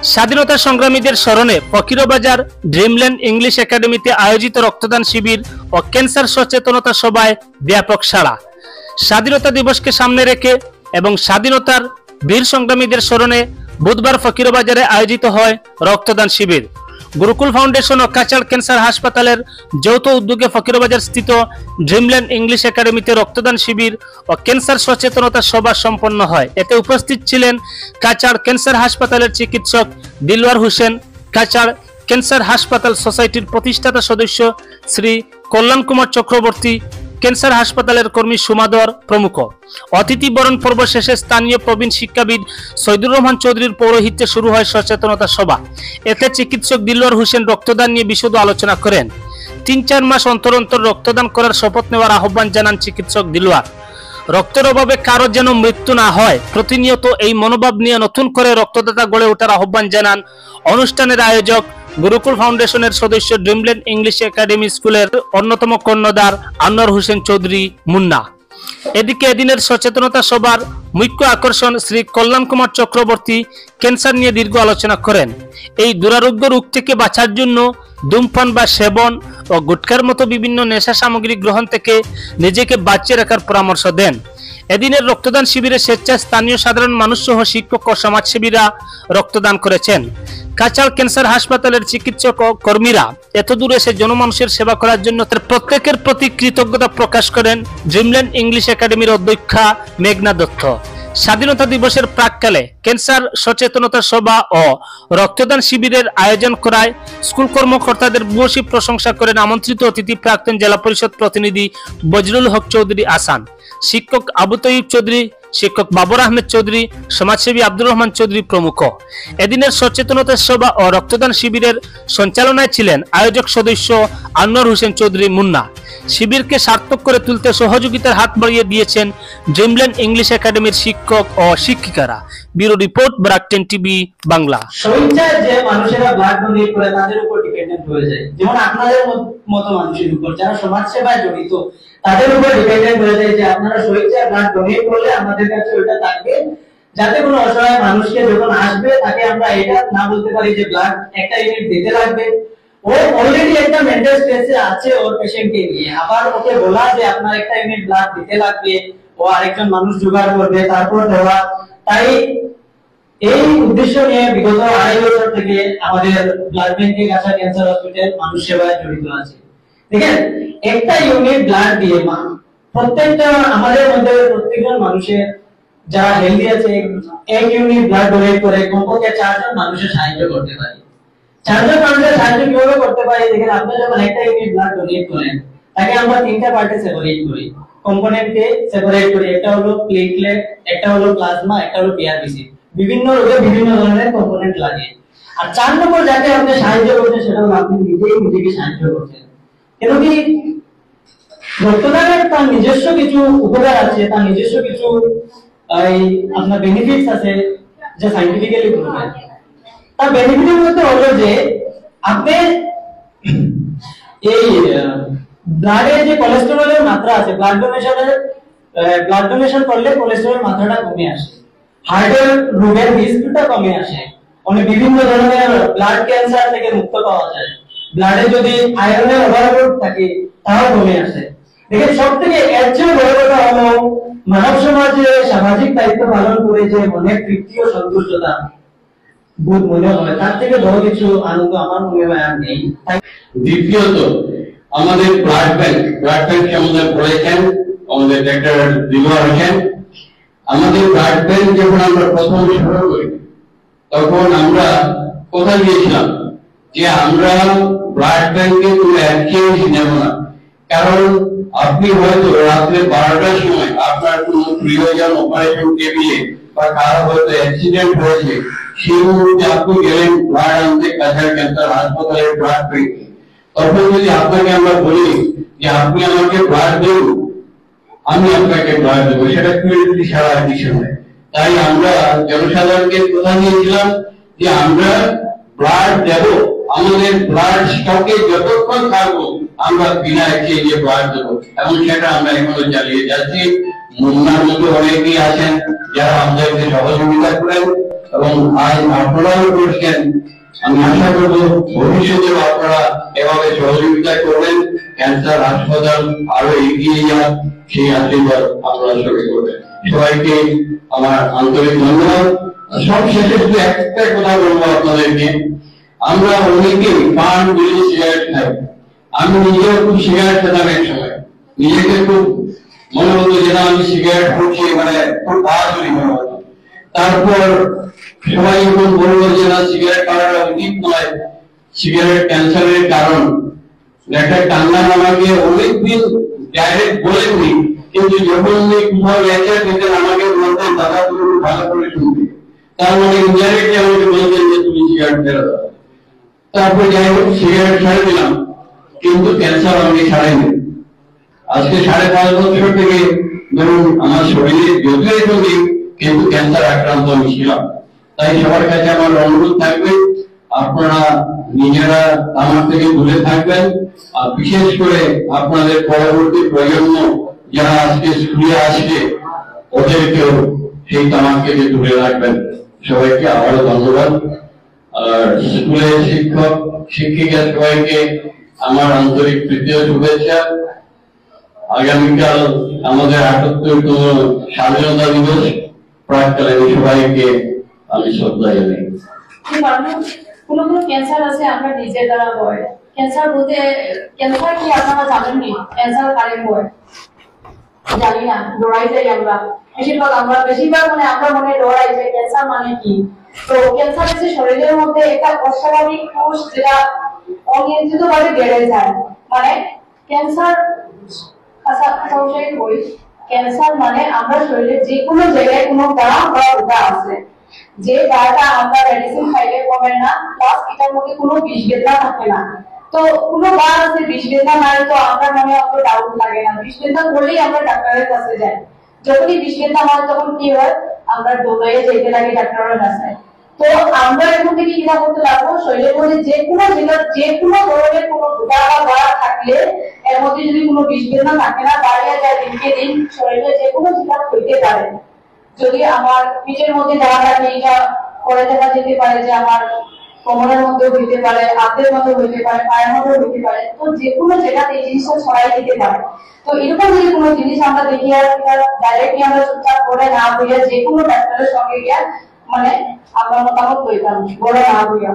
স্বাধীনতা সংগ্রামীদের স্মরণে ফকিরবাজার ড্রিমল্যান্ড ইংলিশ একাডেমিতে আয়োজিত রক্তদান শিবির ও ক্যান্সার সচেতনতা সভায় ব্যাপক সাড়া। স্বাধীনতা দিবসকে সামনে রেখে এবং স্বাধীনতার বীর সংগ্রামীদের স্মরণে বুধবার ফকিরবাজারে আয়োজিত হয় রক্তদান শিবির। গুরুকুল ফাউন্ডেশন ও কাছাড় ক্যান্সার হাসপাতালের যৌথ উদ্যোগে ফকিরবাজার স্থিত ড্রিমল্যান্ড ইংলিশ একাডেমিতে রক্তদান শিবির ও ক্যান্সার সচেতনতা সভা সম্পন্ন হয়। এতে উপস্থিত ছিলেন কাছাড় ক্যান্সার হাসপাতালের চিকিৎসক দিলওয়ার হোসেন, কাছাড় ক্যান্সার হাসপাতাল সোসাইটির প্রতিষ্ঠাতা সদস্য শ্রী কল্যাণ কুমার চক্রবর্তী, ক্যান্সার হাসপাতালের কর্মী সুমাদর প্রমুখ। অতিথি বরণ পর্ব শেষে স্থানীয় প্রবীণ শিক্ষাবিদ সৈদুর রহমান চৌধুরীর পৌরোহিত্যে শুরু হয় সচেতনতা সভা। এতে চিকিৎসক দিলওয়ার হোসেন রক্তদান নিয়ে বিশদ আলোচনা করেন। ৩-৪ মাস অন্তর অন্তর রক্তদান করার শপথ নেওয়ার আহ্বান জানান চিকিৎসক দিলওয়ার। রক্তের অভাবে কারো যেন মৃত্যু না হয়, প্রতিনিয়ত এই মনোভাব নিয়ে নতুন করে রক্তদাতা গড়ে ওঠার আহ্বান জানান অনুষ্ঠানের আয়োজক গুরুকুল ফাউন্ডেশনের সদস্য ড্রিমল্যান্ড ইংলিশ একাডেমি স্কুলের অন্যতম কর্ণধার আনোয়ার হোসেন চৌধুরী মুন্না। এদিকে এদিনের সচেতনতা সভার মুখ্য আকর্ষণ শ্রী কল্যাণ কুমার চক্রবর্তী ক্যান্সার নিয়ে দীর্ঘ আলোচনা করেন। এই দুরারোগ্য রোগ থেকে বাঁচার জন্য ধূমপান বা সেবন ও গুটখার মতো বিভিন্ন নেশা সামগ্রী গ্রহণ থেকে নিজেকে বাঁচিয়ে রাখার পরামর্শ দেন। এদিনের রক্তদান শিবিরে স্বেচ্ছায় স্থানীয় সাধারণ মানুষ সহ শিক্ষক ও সমাজসেবীরা রক্তদান করেছেন। কাছাড় ক্যান্সার হাসপাতালের চিকিৎসক ও কর্মীরা এত দূরে এসে জনমানুষের সেবা করার জন্য তার প্রত্যেকের প্রতি কৃতজ্ঞতা প্রকাশ করেন ড্রিমল্যান্ড ইংলিশ একাডেমির অধ্যক্ষা মেঘনা দত্ত। স্বাধীনতা দিবসের প্রাককালে ক্যান্সার সচেতনতা সভা ও রক্তদান শিবিরের আয়োজন করায় স্কুল কর্মকর্তাদের ভূয়সী প্রশংসা করেন আমন্ত্রিত অতিথি প্রাক্তন জেলা পরিষদ প্রতিনিধি বজরুল হক চৌধুরী আসান, শিক্ষক আবু তৈব চৌধুরী, শিক্ষক বাবর আহমেদ চৌধুরী, সমাজসেবী আব্দুর রহমান চৌধুরী প্রমুখ। এদিনের সচেতনতা সভা ও রক্তদান শিবিরের সঞ্চালনায় ছিলেন আয়োজক সদস্য আনোয়ার হোসেন চৌধুরী মুন্না। শিবিরকে সার্থক করে তুলতে সহযোগিতার হাত বাড়িয়ে দিয়েছেন ড্রিমল্যান্ড ইংলিশ একাডেমির শিক্ষক ও শিক্ষিকারা। Bureau report, BRAC 10 TV Bangla. স্বেচ্ছায় যে মানুষেরা ব্লাড ডোনেট করে তাদের উপর ডিপেন্ডেন্ট হয়ে যায়, যেমন আপনাদের মতো মানুষের উপর যারা সমাজ সেবায় জড়িত তাদের উপর ডিপেন্ডেন্ট হয়ে যায় যে আপনারা স্বেচ্ছায় ব্লাড ডোনেট করলে আমাদের কাছে ওটা থাকবে, যাতে কোনো অসহায় মানুষকে যখন আসবে তাকে আমরা এটা না বলতে পারি যে ব্লাড একটা ইউনিট দিতে লাগবে। ও অলরেডি একটা মেন্টাল স্ট্রেসে আছে ওর পেশেন্টকে নিয়ে, আবার ওকে বলা যে আপনার একটা ইউনিট ব্লাড দিতে লাগবে, ও আরেকজন মানুষ জোগাড় করবে তারপর দেওয়া। তাই এই উদ্দেশ্য নিয়ে বিগত 2.5 বছর থেকে আমাদের ব্লাড ব্যাংকে কাছাড় ক্যান্সার হসপিটাল মানুষ সেবায় জড়িত আছে। দেখেন, একটা ইউনিট ব্লাড দিয়ে প্রত্যেকটা আমাদের মধ্যে প্রত্যেকজন মানুষের যারা হেলদি আছে এক ইউনিট ব্লাড ডোনেট করে কমপক্ষে 4 জন মানুষের সাহায্য করতে পারি। 4 জন মানুষের সাহায্য কিভাবে করতে পারি? দেখেন, আপনি যখন একটা ইউনিট ব্লাড ডোনেট করেন তাকে আমরা 3টা পার্টে সেপারেট করি, কম্পোনেন্টকে সেপারেট করি। একটা হলো প্লেটলেট, একটা হলো প্লাজমা, একটা হলো পিআরবিসি। বিভিন্ন রোগে বিভিন্ন ধরনের কম্পোনেন্ট লাগে। আর 4 নম্বর যাকে আপনি সাহায্য করছেন সেটা হলো আপনি নিজেকে সাহায্য করছেন। কেন কি রক্তদানের তার নিজস্ব কিছু উপকার আছে, তার নিজস্ব কিছু আপনার বেনিফিটস আছে যা সায়েন্টিফিক্যালি প্রুভেন। তার বেনিফিটের মধ্যে হলো যে আপনি এই ব্লাডে যে কোলেস্টেরলের মাত্রা আছে, ব্লাড ডোনেশন করলে কোলেস্টেরলের মাত্রাটা কমে আসে, হার্টের রোগের রিস্কটা কমে আসে, অনেক বিভিন্ন ধরনের ব্লাড ক্যান্সার থেকে মুক্ত পাওয়া যায়। ব্লাডে যদি আয়রনের অভাব থাকে তাও কমে আসে। দেখেন, সবথেকে এর চেয়ে বড় কথা হলো মানব সমাজে সামাজিক দায়িত্ব পালন করে যে মনে তৃপ্তি ও সন্তুষ্টতা বোধ মনে হয়, তার থেকে বড় কিছু আনন্দ আমার মনে হয় আর নেই। দ্বিতীয়ত, আমাদের ব্লাড ব্যাংক আমাদের বলেছেন আমাদের ডাক্তার দিলওয়ার হোসেন, আমাদের ব্লাড ব্যাংক যখন আমরা প্রথম শুরু করি তখন আমরা কোথায় গিয়েছিলাম যে আমরা ব্লাড ব্যাংকে কোনো অ্যাক্টিভিটি নেব না, কারণ আপনি হয়তো রাত্রে 12টার সময় আপনার কোনো প্রিয়জন অপারেশন টেবিলে বা কারো হয়তো অ্যাক্সিডেন্ট হয়েছে, সেই মুহূর্তে আপনি গেলেন ব্লাড আনতে কাছাড় ক্যান্সার হাসপাতালের ব্লাড ব্যাংকে। তখন যদি আপনাকে আমরা বলি যে আপনি আমাকে ব্লাড দেন, আমি আপনাকে ব্লাড দেবো, সেটা কিউরিটি ছাড়া আর কিছু নয়। তাই আমরা জনসাধারণকে কথা দিয়েছিলাম যে আমরা ব্লাড দেব, আমাদের ব্লাড স্টকে যতক্ষণ থাকবো আমরা বিনা এক্সচেঞ্জে ব্লাড দেবো, এবং সেটা আমরা এখনো চালিয়ে যাচ্ছি। মুন্নার মধ্যে অনেকেই আছেন যারা আমাদেরকে সহযোগিতা করেন, এবং আজ আপনারাও করছেন। আমি আশা করব ভবিষ্যতে আপনারা এভাবে সহযোগিতা করবেন, ক্যান্সার হাসপাতাল আরো এগিয়ে যান, সেই আশীর্বাদ আপনারা সবাই করবেন। সবাইকে আমার আন্তরিক ধন্যবাদ। সব শেষে শুধু একটা কথা বলবো আপনাদেরকে, আমরা অনেকেই পান বিড়ি সিগারেট খাই। আমি নিজেও খুব সিগারেট খেতাম এক সময়, নিজেকে খুব মনে হতো যেন আমি সিগারেট খাচ্ছি, মানে খুব বাহাদুরি মনে হতো। তারপর সবাই যখন বললো যে না সিগারেট খাওয়াটা উচিত নয়, সিগারেট ক্যান্সারের কারণ, একটা কান্না আমাকে অনেকদিন ডাইরেক্ট বলেনি, কিন্তু যখন উনি কোথাও লেকচার দিতেন আমাকে বলতেন দাদা তুমি ভালো করে শুনবে, তার মানে ইনডাইরেক্টলি আমাকে বলতেন যে তুমি সিগারেট ছেড়ে দাও। তারপর যাই হোক সিগারেট ছেড়ে দিলাম, কিন্তু ক্যান্সার আমি ছাড়াইনি। আজকে 5.5 বছর থেকে ধরুন আমার শরীরে যতই করি, কিন্তু ক্যান্সার আক্রান্ত আমি ছিলাম। তাই সবার কাছে আমার অনুরোধ থাকবে, আপনারা নিজেরা আমার থেকে দূরে থাকবেন, আর বিশেষ করে আপনাদের পরবর্তী প্রজন্ম যারা আজকে স্কুলে আসবে ওদেরকেও সেই তামাক থেকে দূরে রাখবেন। সবাইকে আবারও ধন্যবাদ। আর স্কুলের শিক্ষক শিক্ষিকা সবাইকে আমার আন্তরিক প্রীতি ও শুভেচ্ছা। আগামীকাল আমাদের ৭৮তম স্বাধীনতা দিবস, প্রাককালে সবাইকে আমি শ্রদ্ধা জানাই। কোনো ক্যান্সার আছে আমরা নিজের দ্বারা হয়। ক্যান্সার বলতে ক্যান্সার কি আপনারা জানেননি? ক্যান্সার কারেন্ট হয় জানি না, ডরাই যাই আমরা বেশিরভাগ মানে আমরা মনে ডরাই যে ক্যান্সার মানে কি। তো ক্যান্সার হচ্ছে শরীরের মধ্যে একটা অস্বাভাবিক কোষ যেটা অনিয়ন্ত্রিত ভাবে বেড়ে যায়। মানে ক্যান্সার ক্যান্সার মানে আমরা শরীরের যে কোনো জায়গায় কোনো দাগ বা উদা আছে, যে দাগটা আমরা মেডিসিন খাইলে কমে না, প্লাস এটার মধ্যে কোনো বিষ বেদনা থাকে না। তো কোনো বার আছে বিষ বেদনা নাই, তো আমরা মনে অত ডাউট লাগে না, বিষ বেদনা করলেই আমরা ডাক্তারের কাছে যাই। যখনই বিষ বেদনা হয় তখন কি হয়, আমরা দৌড়াইয়ে যেতে লাগে ডাক্তারের কাছে। তো আমরা এখন থেকে কি করতে লাগবো, শরীরের মধ্যে যে কোনো ধরনের কোনো উদা বা দাগ থাকলে এর মধ্যে যদি কোনো বিষ বেদনা থাকে না, দাঁড়িয়ে যায় দিনকে দিন শরীরে যে কোনো জিনিস হইতে পারে। যদি আমার পিঠের মধ্যে দাগ থাকে, এটা করে দেখা যেতে পারে যে আমার কোমরের মধ্যে হইতে পারে, হাতের মধ্যে হইতে পারে, পায়ের মধ্যে হইতে পারে। তো যে কোনো জায়গাতে এই জিনিসটা ছড়াই দিতে পারে। তো এরকম যদি কোনো জিনিস আমরা দেখি আর ডাইরেক্টলি আমরা চুপচাপ করে না হইয়া যে কোনো ডাক্তারের সঙ্গে গিয়া মানে আমরা মতামত লইতাম, বড় না হইয়া।